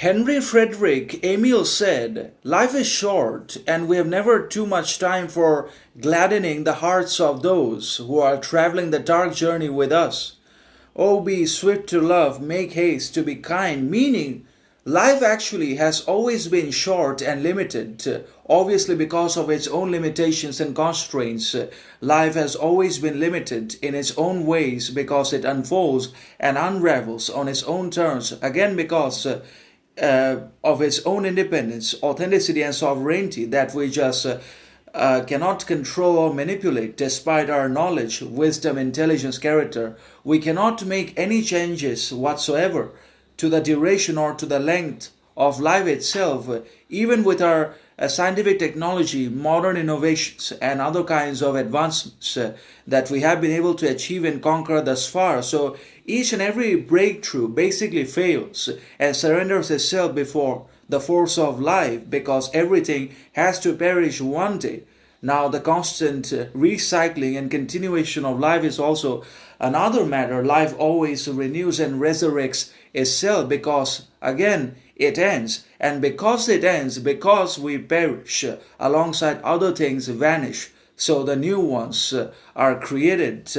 Henri Frederic Amiel said, "Life is short, and we have never too much time for gladdening the hearts of those who are traveling the dark journey with us. Oh, be swift to love, make haste to be kind," meaning life actually has always been short and limited, obviously because of its own limitations and constraints. Life has always been limited in its own ways because it unfolds and unravels on its own terms, again because of its own independence, authenticity, and sovereignty that we just cannot control or manipulate despite our knowledge, wisdom, intelligence, character. We cannot make any changes whatsoever to the duration or to the length of life itself, even with our scientific technology, modern innovations, and other kinds of advancements that we have been able to achieve and conquer thus far. So each and every breakthrough basically fails and surrenders itself before the force of life because everything has to perish one day. Now, the constant recycling and continuation of life is also another matter. Life always renews and resurrects itself because, again, it ends. And because it ends, because we perish, alongside other things vanish. So the new ones are created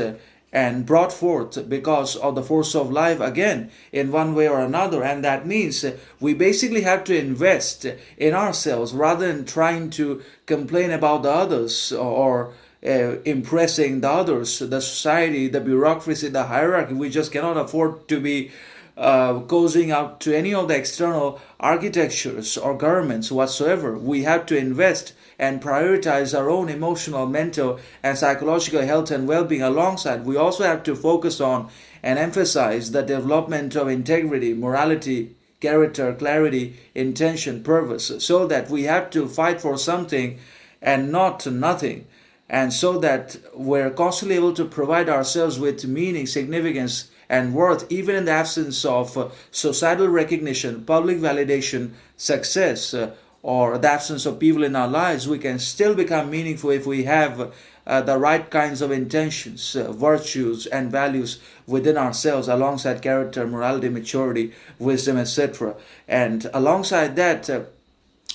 and brought forth because of the force of life again in one way or another. And that means we basically have to invest in ourselves rather than trying to complain about the others or impressing the others, the society, the bureaucracy, the hierarchy. We just cannot afford to be cozying up to any of the external architectures or governments whatsoever. We have to invest and prioritize our own emotional, mental, and psychological health and well-being. Alongside, we also have to focus on and emphasize the development of integrity, morality, character, clarity, intention, purpose, so that we have to fight for something and not nothing, and so that we're constantly able to provide ourselves with meaning, significance, and worth, even in the absence of societal recognition, public validation, success, or the absence of people in our lives. We can still become meaningful if we have the right kinds of intentions, virtues, and values within ourselves, alongside character, morality, maturity, wisdom, etc. And alongside that,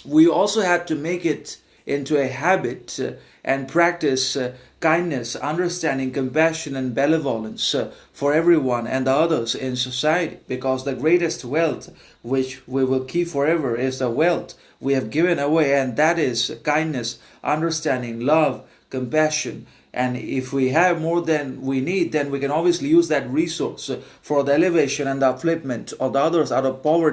we also have to make it into a habit and practice kindness, understanding, compassion, and benevolence for everyone and the others in society, because the greatest wealth which we will keep forever is the wealth we have given away, and that is kindness, understanding, love, compassion. And if we have more than we need, then we can obviously use that resource for the elevation and the upliftment of the others out of poverty.